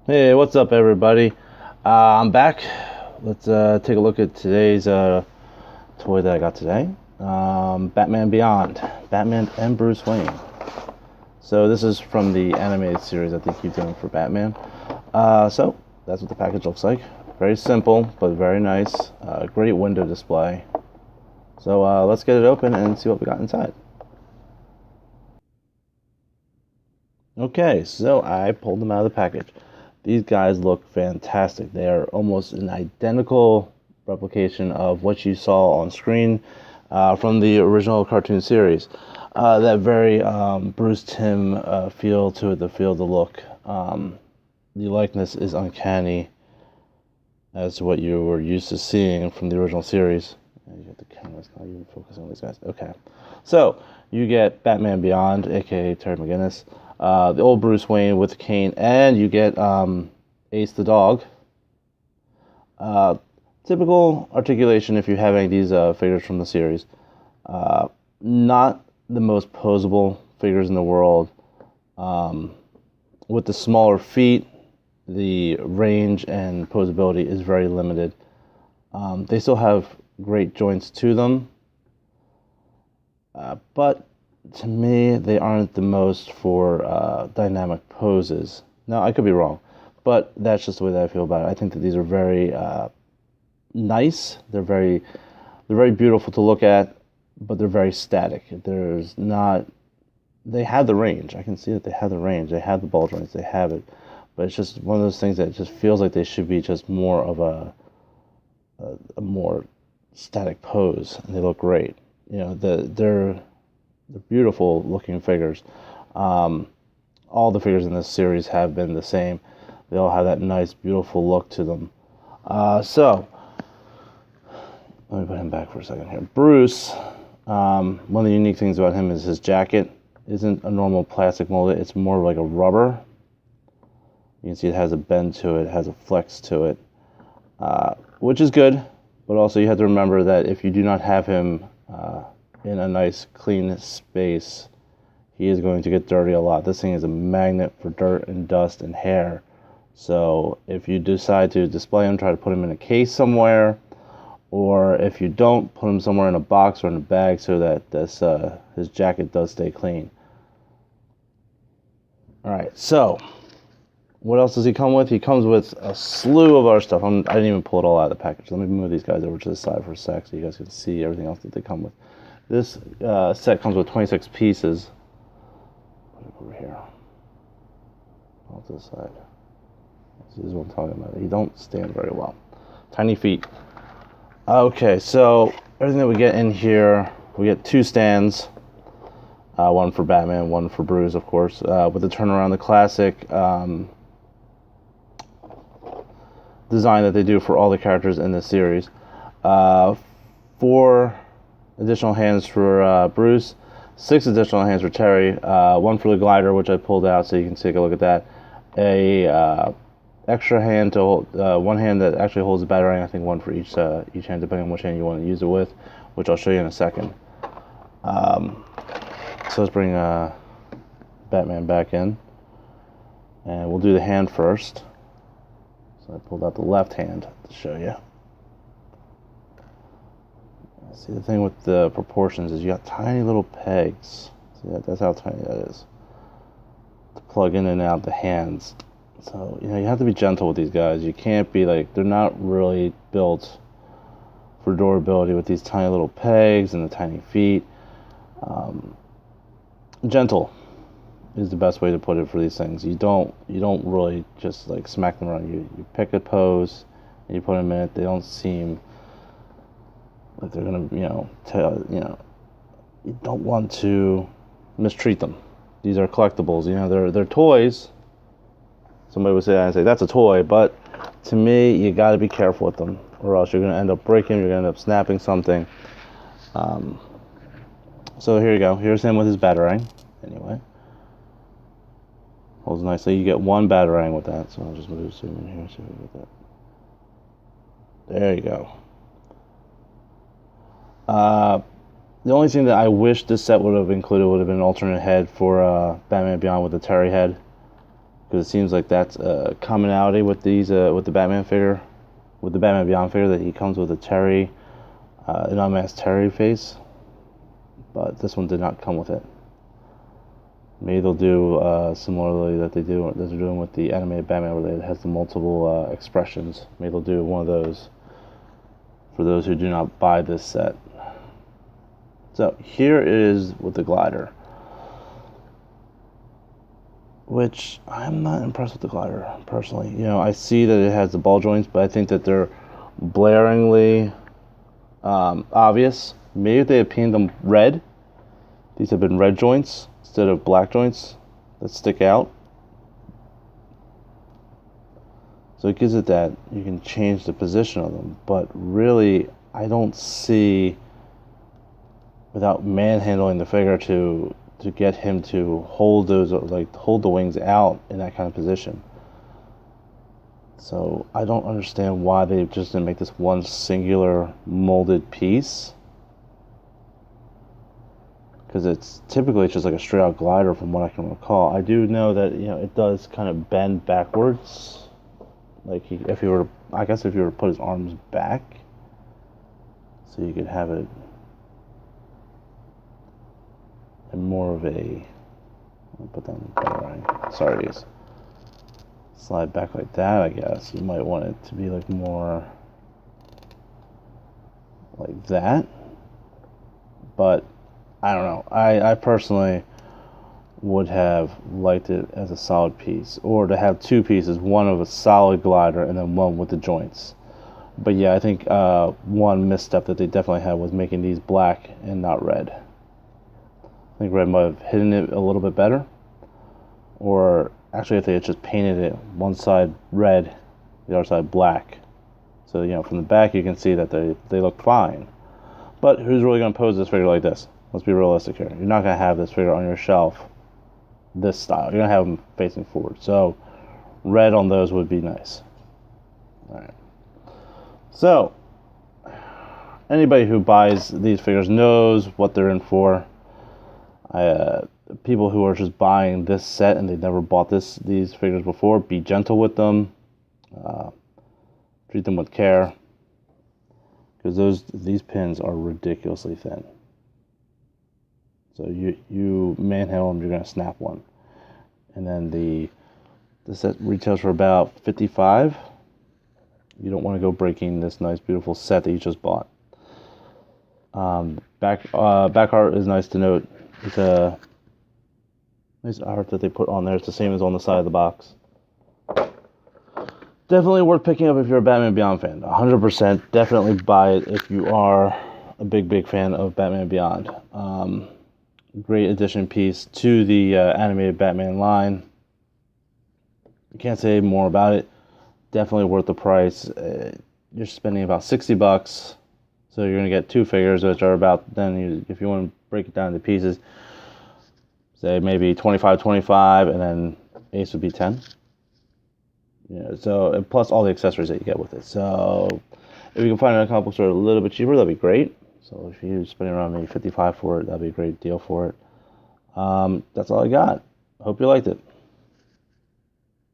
Hey, what's up, everybody? I'm back. Let's take a look at today's toy that I got today. Batman Beyond, Batman and Bruce Wayne. So this is from the animated series that they keep doing for Batman. So that's what the package looks like. Very simple, but very nice. Great window display. So let's get it open and see what we got inside. Okay, so I pulled them out of the package. These guys look fantastic. They are almost an identical replication of what you saw on screen from the original cartoon series. That very Bruce Timm feel to it, the feel, the look. The likeness is uncanny as to what you were used to seeing from the original series. You get the camera's not even focusing on these guys. Okay, so you get Batman Beyond, aka Terry McGinnis, the old Bruce Wayne with Kane, and you get Ace the dog. Typical articulation if you have any of these figures from the series. Not the most posable figures in the world. With the smaller feet, the range and posability is very limited. They still have great joints to them, but to me, they aren't the most for dynamic poses. Now, I could be wrong, but that's just the way that I feel about it. I think that these are very nice. They're very beautiful to look at, but they're very static. There's not. They have the range. I can see that they have the range. They have the ball joints. They have it, but it's just one of those things that just feels like they should be just more of a more static pose, and they look great. You know, they're beautiful looking figures. All the figures in this series have been the same. They all have that nice, beautiful look to them. So, let me put him back for a second here. Bruce, one of the unique things about him is his jacket isn't a normal plastic molded. It's more like a rubber. You can see it has a bend to it, has a flex to it, which is good. But also you have to remember that if you do not have him in a nice clean space, he is going to get dirty a lot. This thing is a magnet for dirt and dust and hair. So if you decide to display him, try to put him in a case somewhere, or if you don't, put him somewhere in a box or in a bag so that his jacket does stay clean. Alright, so what else does he come with? He comes with a slew of other stuff. I didn't even pull it all out of the package. Let me move these guys over to the side for a sec so you guys can see everything else that they come with. This set comes with 26 pieces. Put it over here. Off to the side. This is what I'm talking about. He don't stand very well. Tiny feet. Okay, so everything that we get in here, we get two stands. One for Batman, one for Bruce, of course. With the turnaround, the classic design that they do for all the characters in this series. 4 additional hands for Bruce, 6 additional hands for Terry, 1 for the glider, which I pulled out so you can take a look at that. A extra hand to hold, 1 hand that actually holds the batarang. I think 1 for each hand, depending on which hand you want to use it with, which I'll show you in a second. So let's bring Batman back in, and we'll do the hand first. So I pulled out the left hand to show you. See, the thing with the proportions is you got tiny little pegs. See, that's how tiny that is. To plug in and out the hands. So, you have to be gentle with these guys. You can't be like, they're not really built for durability with these tiny little pegs and the tiny feet. Gentle is the best way to put it for these things. You don't really just like smack them around. You pick a pose and you put them in it. They don't seem like they're gonna, you don't want to mistreat them. These are collectibles. They're toys. Somebody would say that and say that's a toy, but to me, you got to be careful with them, or else you're gonna end up breaking. You're gonna end up snapping something. So here you go. Here's him with his batarang. Anyway, holds nicely. You get 1 batarang with that. So I'll just zoom in here so we get that. There you go. The only thing that I wish this set would have included would have been an alternate head for Batman Beyond with the Terry head, because it seems like that's a commonality with these with the Batman figure, with the Batman Beyond figure, that he comes with a Terry, an unmasked Terry face, but this one did not come with it. Maybe they'll do similarly that they're doing with the animated Batman, where it has the multiple expressions. Maybe they'll do one of those for those who do not buy this set. So here it is with the glider, which I'm not impressed with the glider personally. You know, I see that it has the ball joints, but I think that they're blaringly obvious. Maybe if they had painted them red, these have been red joints instead of black joints that stick out. So it gives it that you can change the position of them, but really I don't see, without manhandling the figure, to get him to hold those, like hold the wings out in that kind of position. So I don't understand why they just didn't make this one singular molded piece, because it's typically just like a straight out glider from what I can recall. I do know that, you know, it does kind of bend backwards, like if he were to, I guess if you were to put his arms back, so you could have it in more of a, I'll put that in the better angle. Sorry, guys. Slide back like that, I guess. You might want it to be like more like that. But I don't know. I personally would have liked it as a solid piece, or to have two pieces, one of a solid glider and then one with the joints. But yeah, I think one misstep that they definitely had was making these black and not red. I think red might have hidden it a little bit better, or actually if they had just painted it one side red, the other side black, so, you know, from the back you can see that they look fine. But who's really going to pose this figure like this? Let's be realistic here. You're not going to have this figure on your shelf this style. You're going to have them facing forward. So red on those would be nice. Alright. So anybody who buys these figures knows what they're in for. People who are just buying this set and they've never bought these figures before, be gentle with them. Treat them with care, because these pins are ridiculously thin. So you manhandle them, you're going to snap one. And then the set retails for about $55. You don't want to go breaking this nice, beautiful set that you just bought. Back art is nice to note. It's a nice art that they put on there. It's the same as on the side of the box. Definitely worth picking up if you're a Batman Beyond fan. 100%. Definitely buy it if you are a big fan of Batman Beyond. Great addition piece to the animated Batman line. Can't say more about it. Definitely worth the price. You're spending about $60, so you're going to get two figures, which are about, then if you want to break it down into pieces, say maybe 25, and then Ace would be 10. Yeah, so plus all the accessories that you get with it. So if you can find a comic book store a little bit cheaper, that'd be great. So if you're spending around maybe $55 for it, that'd be a great deal for it. That's all I got. Hope you liked it.